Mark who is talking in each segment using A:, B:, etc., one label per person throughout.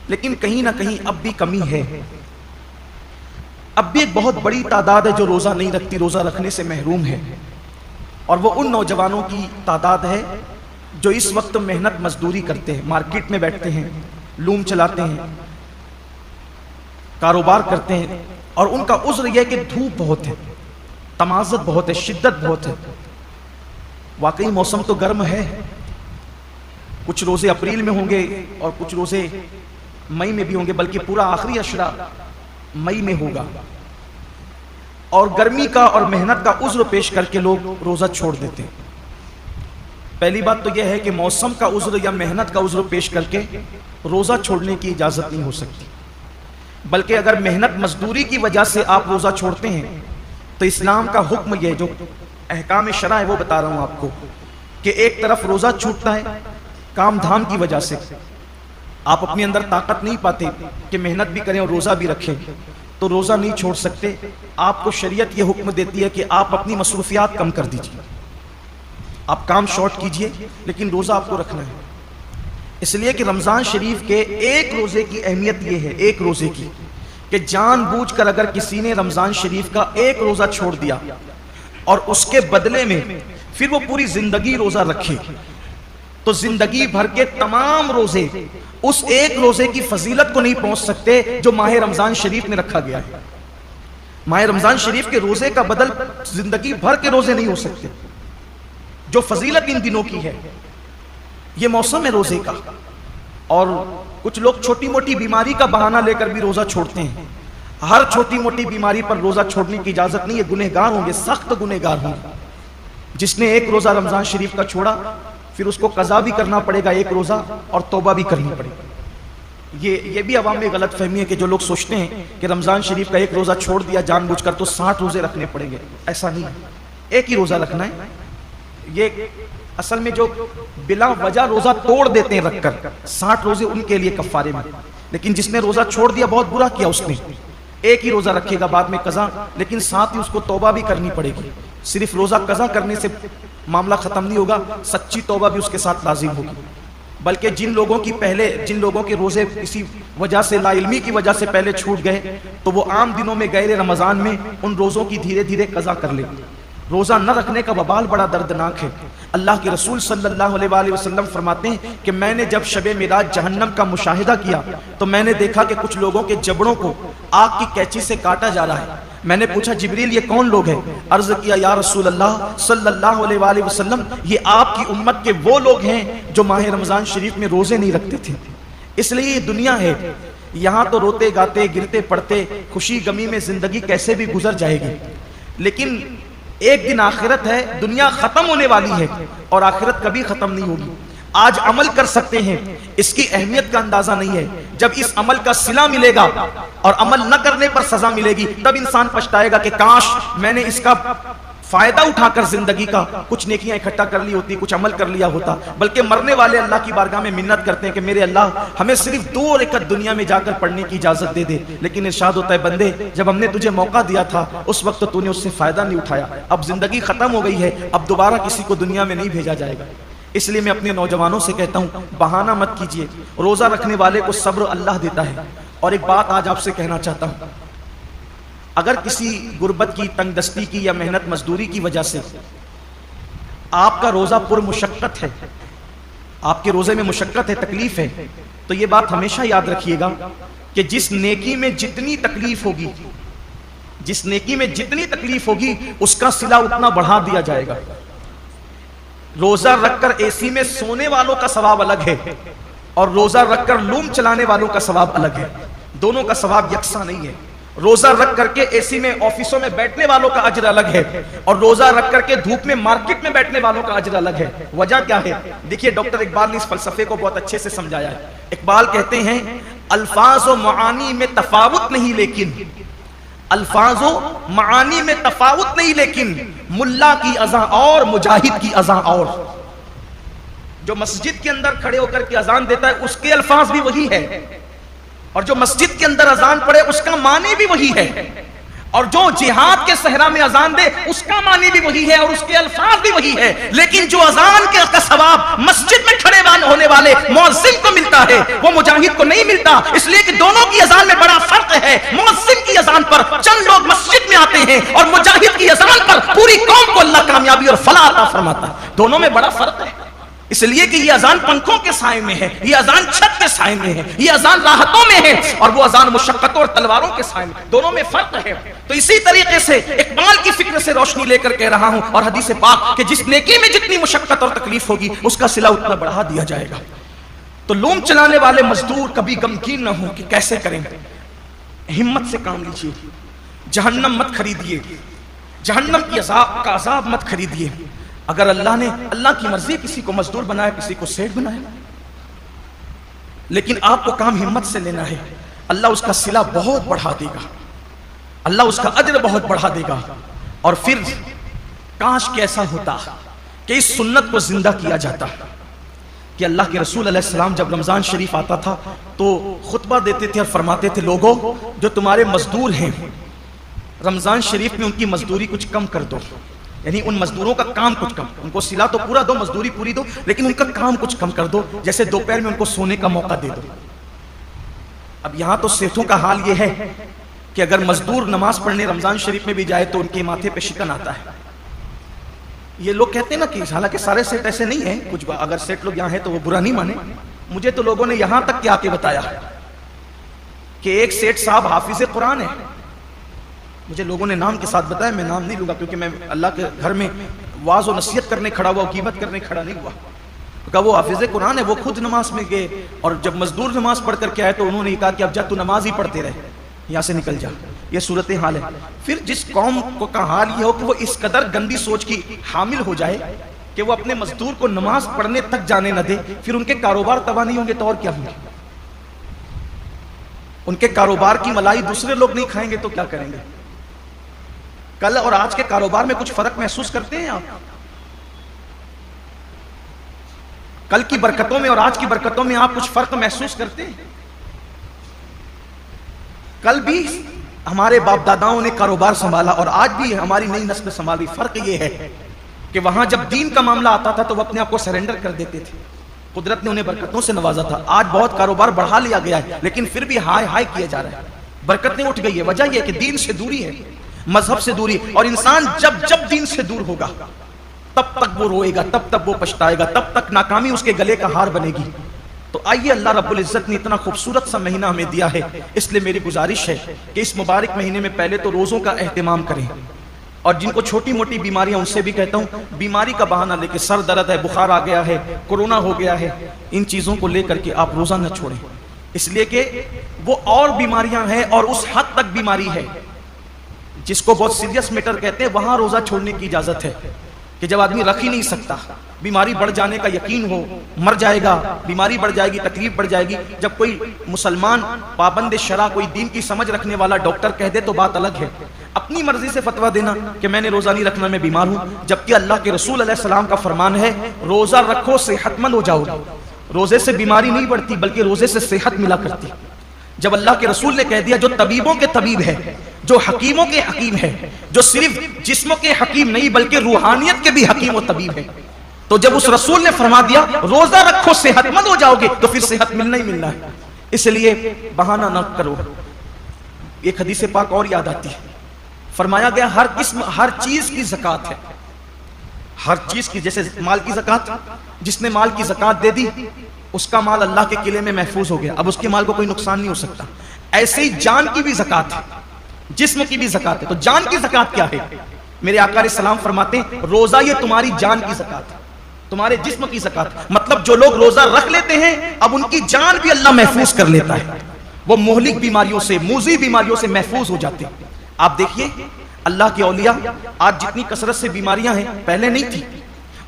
A: लेकिन कहीं ना कहीं अब भी कमी है। अब भी एक बहुत बड़ी तादाद है जो रोज़ा नहीं रखती, रोज़ा रखने से महरूम है। और वो उन नौजवानों की तादाद है जो इस वक्त मेहनत मजदूरी करते हैं, मार्केट में बैठते हैं, लूम चलाते हैं, कारोबार करते हैं, और उनका उज़्र यह कि धूप बहुत है, तमाज़त बहुत है, शिद्दत बहुत है। वाकई मौसम तो गर्म है, कुछ रोज़े अप्रैल में होंगे और कुछ रोज़े मई में भी होंगे, बल्कि पूरा आखिरी अशरा मई में होगा। और गर्मी का और मेहनत का उज़्र पेश करके लोग रोज़ा छोड़ देते हैं। पहली बात तो यह है कि मौसम का उज़्र या मेहनत का उज़्र पेश करके रोज़ा छोड़ने की इजाज़त नहीं हो सकती, बल्कि अगर मेहनत मजदूरी की वजह से आप रोज़ा छोड़ते हैं तो इस्लाम का हुक्म यह, जो अहकाम शरा है वो बता रहा हूँ आपको, कि एक तरफ रोज़ा छूटता है काम धाम की वजह से, आप अपने अंदर ताकत नहीं पाते कि मेहनत भी करें और रोज़ा भी रखें, तो रोज़ा नहीं छोड़ सकते। आपको शरीयत ये हुक्म देती है कि आप अपनी मसरूफियात कम कर दीजिए, आप काम शॉर्ट कीजिए, लेकिन रोज़ा आपको रखना है। इसलिए कि रमज़ान शरीफ के एक रोज़े की अहमियत ये है, एक रोज़े की, कि जानबूझकर अगर किसी ने रमज़ान शरीफ का एक रोज़ा छोड़ दिया और उसके बदले में फिर वो पूरी ज़िंदगी रोज़ा रखे, तो ज़िंदगी भर के तमाम रोज़े उस एक रोज़े की फजीलत को नहीं पहुंच सकते जो माह रमज़ान शरीफ में रखा गया है। माह रमज़ान शरीफ के रोज़े का बदल ज़िंदगी भर के रोज़े नहीं हो सकते। जो फजीलत इन दिनों की है, ये मौसम है रोज़े का। और कुछ लोग छोटी मोटी बीमारी का बहाना लेकर भी रोज़ा छोड़ते हैं। हर छोटी मोटी बीमारी पर रोज़ा छोड़ने की इजाज़त नहीं है, गुनहगार होंगे, सख्त गुनहगार होंगे। जिसने एक रोज़ा रमज़ान शरीफ का छोड़ा फिर उसको कज़ा भी करना पड़ेगा एक रोज़ा, और तौबा भी करनी पड़ेगी। ये भी अवाम में गलत फहमी है कि जो लोग सोचते हैं कि रमज़ान शरीफ का एक रोज़ा छोड़ दिया जानबूझकर तो 60 रोज़े रखने पड़ेंगे, ऐसा नहीं है। एक ही रोज़ा रखना है। ये असल में जो बिला वजह रोज़ा तोड़ देते हैं रखकर, 60 रोज़े उनके लिए कफ़ारे में, लेकिन जिसने रोज़ा छोड़ दिया बहुत बुरा किया उसने। एक ही रोज़ा रखेगा, बाद में कज़ा, लेकिन साथ ही उसको तौबा भी करनी पड़ेगी। सिर्फ रोज़ा कज़ा करने से मामला ख़त्म नहीं होगा, सच्ची तौबा भी उसके साथ लाजिम होगी। बल्कि जिन लोगों के रोज़े किसी वजह से, लाइल्मी की वजह से पहले छूट गए, तो वो आम दिनों में गैर रमज़ान में उन रोज़ों की धीरे धीरे कज़ा कर ले। रोज़ा न रखने का वबाल बड़ा दर्दनाक है। अल्लाह के रसूल सल्लल्लाहु अलैहि वसल्लम फरमाते हैं कि मैंने जब शबे मिराज जहन्नम का मुशाहिदा किया तो मैंने देखा कि कुछ लोगों के जबड़ों को आग की कैंची से काटा जा रहा है। मैंने पूछा, जिब्रील ये कौन लोग हैं? अर्ज़ किया, या रसूल अल्लाह सल्लल्लाहु अलैहि वसल्लम, ये आपकी उम्मत के वो लोग हैं जो माह रमज़ान शरीफ में रोज़े नहीं रखते थे। इसलिए ये दुनिया है, यहाँ तो रोते गाते गिरते पड़ते खुशी गमी में ज़िंदगी कैसे भी गुजर जाएगी, लेकिन एक दिन आखिरत है, दुनिया खत्म होने वाली है और आखिरत कभी खत्म नहीं होगी। आज अमल कर सकते हैं, इसकी अहमियत का अंदाजा नहीं है। जब इस अमल का सिला मिलेगा और अमल न करने पर सजा मिलेगी, तब इंसान पछताएगा कि काश मैंने इसका फायदा उठाकर जिंदगी का कुछ नेकियां इकट्ठा कर ली होती, कुछ अमल कर लिया होता। बल्कि मरने वाले अल्लाह की बारगाह में मिन्नत करते हैं कि मेरे अल्लाह, हमें सिर्फ 2 रकअत दुनिया में जाकर पढ़ने की इजाजत दे दे। लेकिन इरशाद होता है, बंदे जब हमने तुझे मौका दिया था उस वक्त तो तूने उससे फायदा नहीं उठाया। अब जिंदगी खत्म हो गई है, अब दोबारा किसी को दुनिया में नहीं भेजा जाएगा। इसलिए मैं अपने नौजवानों से कहता हूँ, बहाना मत कीजिए। रोजा रखने वाले को सब्र अल्लाह देता है। और एक बात आज आपसे कहना चाहता हूँ, अगर किसी गुर्बत की, तंगदस्ती की या मेहनत मजदूरी की वजह से आपका रोजा पुरमुशक्कत है, आपके रोजे में मुशक्कत है, तकलीफ है, तो ये बात हमेशा याद रखिएगा कि जिस नेकी में जितनी तकलीफ होगी, जिस नेकी में जितनी तकलीफ होगी उसका सिला उतना बढ़ा दिया जाएगा। रोजा रखकर एसी में सोने वालों का सवाब अलग है और रोजा रखकर लूम चलाने वालों का सवाब अलग है। दोनों का सवाब यकसा नहीं है। रोजा रख करके एसी में, ऑफिसों में बैठने वालों का अजर अलग है और रोजा रख करके धूप में मार्केट में बैठने वालों का अजर अलग है। वजह क्या है? देखिए, डॉक्टर इकबाल ने इस फलसफे को बहुत अच्छे से समझाया है। इकबाल कहते हैं, अल्फाज व मानी में तफावुत नहीं, लेकिन अल्फाज व मानी में तफावुत नहीं, लेकिन मुल्ला की अज़ां और मुजाहिद की अज़ां और। जो मस्जिद के अंदर खड़े होकर के अजान देता है उसके अल्फाज भी वही है, और जो मस्जिद के अंदर अजान पढ़े उसका मानी भी वही है, और जो जिहाद के सहरा में अजान दे उसका मानी भी वही है और उसके अल्फाज भी वही है। लेकिन जो अजान का सवाब सवाब मस्जिद में खड़े होने वाले मुअज्जिन को मिलता है, वो मुजाहिद को नहीं मिलता। इसलिए कि दोनों की अजान में बड़ा फर्क है। मुअज्जिन की अजान पर चंद लोग मस्जिद में आते हैं और मुजाहिद की अजान पर पूरी कौम को अल्लाह कामयाबी और फलाह अता फरमाता है। दोनों में बड़ा फर्क है, इसलिए कि ये अजान पंखों के साए में है, ये अजान छत के साए में है, ये अजान राहतों में है, और वो अजान मुशक्कतों और तलवारों के साए में। दोनों में फर्क है। तो इसी तरीके से इकबाल की फिक्र से रोशनी लेकर कह रहा हूं, और हदीस पाक कि जिस नेकी में जितनी मुशक्कत और तकलीफ होगी उसका सिला उतना बढ़ा दिया जाएगा। तो लूम चलाने वाले मजदूर कभी गमगीन न हो कि कैसे करें। हिम्मत से काम लीजिए, जहन्नम मत खरीदिए, जहन्नम की का अजाब मत खरीदिए। अगर अल्लाह ने, अल्लाह की मर्जी, किसी को मजदूर बनाया, किसी को सेठ बनाया, लेकिन आपको काम हिम्मत से लेना है। अल्लाह उसका सिला बहुत बढ़ा देगा, अल्लाह उसका अज्र बहुत बढ़ा देगा। और फिर काश कि ऐसा होता कि इस सुन्नत को जिंदा किया जाता कि अल्लाह के रसूल अलैहिस्सलाम जब रमजान शरीफ आता था तो खुतबा देते थे और फरमाते थे, लोगों जो तुम्हारे मजदूर हैं रमजान शरीफ में उनकी मजदूरी कुछ कम कर दो, यानी उन मजदूरों का काम कुछ कम, उनको सिला तो पूरा दो, मजदूरी पूरी दो, लेकिन उनका काम कुछ कम कर दो, जैसे दोपहर में उनको सोने का मौका दे दो। अब यहां तो सेठों का हाल यह है कि अगर मजदूर नमाज पढ़ने रमजान शरीफ में भी जाए तो उनके माथे पे शिकन आता है। ये लोग कहते हैं ना कि हालांकि सारे सेठ ऐसे नहीं है, कुछ अगर सेठ लोग यहाँ हैं तो वो बुरा नहीं माने। मुझे तो लोगों ने यहां तक के आके बताया कि एक सेठ साहब हाफिज कुरान है, मुझे लोगों ने नाम के साथ बताया, मैं नाम नहीं लूंगा क्योंकि मैं अल्लाह के घर में वाज और नसीहत करने खड़ा हुआ, कीमत करने खड़ा नहीं हुआ। तो वो हाफिज कुरान है, वो खुद नमाज में गए और जब मजदूर नमाज पढ़ करके आए तो उन्होंने कहा कि अब जा तू नमाज ही पढ़ते रहे, यहाँ से निकल जा। ये सूरत हाल है। फिर जिस कौम को का हाल ये हो कि वो इस कदर गंदी सोच की हामिल हो जाए कि वो अपने मजदूर को नमाज पढ़ने तक जाने न दे, फिर उनके कारोबार तबाह नहीं होंगे तो और क्या होंगे? उनके कारोबार की मलाई दूसरे लोग नहीं खाएंगे तो क्या करेंगे? कल और आज के कारोबार में कुछ फर्क महसूस करते हैं आप? कल की बरकतों में और आज की बरकतों में आप कुछ फर्क महसूस करते हैं? कल भी हमारे बाप दादाओं ने कारोबार संभाला और आज भी हमारी नई नस्ल संभाली। फर्क यह है कि वहां जब दीन का मामला आता था तो वो अपने आप को सरेंडर कर देते थे, कुदरत ने उन्हें बरकतों से नवाजा था। आज बहुत कारोबार बढ़ा लिया गया है लेकिन फिर भी हाय हाय किया जा रहा है, बरकतें उठ गई है। वजह यह है कि दीन से दूरी है, मजहब से दूरी, और इंसान जब जब दीन से दूर होगा तब तक वो रोएगा, तब तक वो पछताएगा, तब तक नाकामी उसके गले का हार बनेगी। तो आइए, अल्लाह रब्बुल इज्जत ने इतना खूबसूरत सा महीना हमें दिया है, इसलिए मेरी गुजारिश है कि इस मुबारक महीने में पहले तो रोज़ों का एहतमाम करें, और जिनको छोटी मोटी बीमारियां उनसे भी कहता हूँ, बीमारी का बहाना लेके, सर दर्द है, बुखार आ गया है, कोरोना हो गया है, इन चीज़ों को लेकर के आप रोज़ा न छोड़ें, इसलिए कि वो और बीमारियां हैं और उस हद तक बीमारी है जिसको बहुत सीरियस मैटर कहते हैं, वहां रोज़ा छोड़ने की इजाज़त है कि जब आदमी रख ही नहीं सकता, बीमारी बढ़ जाने का यकीन हो, मर जाएगा, बीमारी बढ़ जाएगी, तकलीफ बढ़ जाएगी। जब कोई मुसलमान पाबंद शरा, कोई दीन की समझ रखने वाला डॉक्टर कह दे तो बात अलग है। अपनी मर्जी से फतवा देना कि मैंने रोजा नहीं रखना, मैं बीमार हूं, जबकि अल्लाह के रसूल अलैहिस्सलाम का फरमान है रोजा रखो सेहतमंद हो जाओगे। रोजे से बीमारी नहीं बढ़ती बल्कि रोजे से सेहत मिला करती। जब अल्लाह के रसूल ने कह दिया जो तबीबों के तबीब है, जो हकीमों के हकीम है, जो सिर्फ जिस्मों के हकीम नहीं बल्कि रूहानियत के भी हकीम और तबीब है, तो जब उस रसूल ने फरमा दिया रोजा रखो सेहतमंद हो जाओगे, तो फिर सेहत मिलना ही मिलना है। इसलिए बहाना न करो। एक हदीस पाक और याद आती है, फरमाया गया हर किस्म, हर चीज की ज़कात है, हर चीज की। जैसे माल की ज़कात, जिसने माल की ज़कात दे दी उसका माल अल्लाह के किले में महफूज हो गया, अब उसके माल को कोई नुकसान नहीं हो सकता। ऐसे ही जान की भी ज़कात है, जिस्म की भी ज़कात है। तो जान की ज़कात क्या है? मेरे आका अलैहि सलाम फरमाते हैं रोजा ये तुम्हारी जान की ज़कात है, तुम्हारे जिस्म की ज़कात। मतलब जो लोग रोजा रख लेते हैं अब उनकी जान भी अल्लाह महफूज कर लेता है, वो मोहलिक बीमारियों से, मूजी बीमारियों से महफूज हो जाते हैं। आप देखिए अल्लाह के औलिया, आज जितनी कसरत से बीमारियां हैं पहले नहीं थी,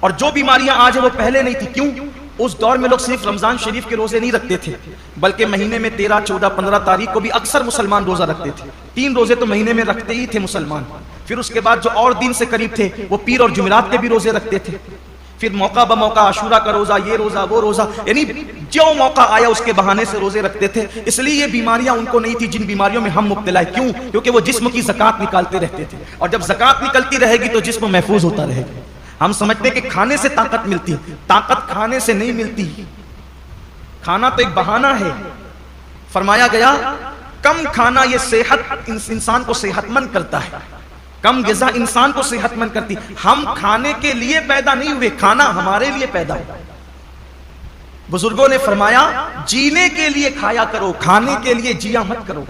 A: और जो बीमारियां आज है वो पहले नहीं थी। क्यों? उस दौर में लोग सिर्फ रमजान शरीफ के रोजे नहीं रखते थे, बल्कि महीने में 13, 14, 15 तारीख को भी अक्सर मुसलमान रोजा रखते थे। 3 रोजे तो महीने में रखते ही थे मुसलमान। फिर उसके बाद जो और दिन से करीब थे वो पीर और जुमेरात के भी रोजे रखते थे। फिर मौका ब मौका आशूरा का रोजा, ये रोजा, वो रोजा, यानी जो मौका आया उसके बहाने से रोजे रखते थे। इसलिए ये बीमारियां उनको नहीं थी जिन बीमारियों में हम मुब्तला है। क्यों? क्योंकि वो जिस्म की ज़कात निकालते रहते थे, और जब ज़कात निकलती रहेगी तो जिस्म महफूज होता रहेगा। हम समझते हैं कि खाने से ताकत मिलती है, ताकत खाने से नहीं मिलती। खाना तो एक बहाना है। फरमाया गया कम खाना ये सेहत इंसान को सेहतमंद करता है, कम ग़िज़ा इंसान को सेहतमंद करती। हम खाने के लिए पैदा नहीं हुए, खाना हमारे लिए पैदा हुआ। बुजुर्गों ने फरमाया जीने के लिए खाया करो, खाने के लिए जिया मत करो,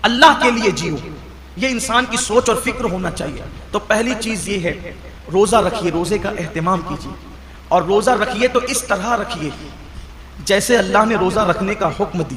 A: अल्लाह के लिए जियो। ये इंसान की सोच और फिक्र होना चाहिए। तो पहली चीज ये है, रोजा रखिए, रोजे का एहतमाम कीजिए, और रोजा रखिए तो इस तरह रखिए जैसे अल्लाह ने रोजा रखने का हुक्म दिया।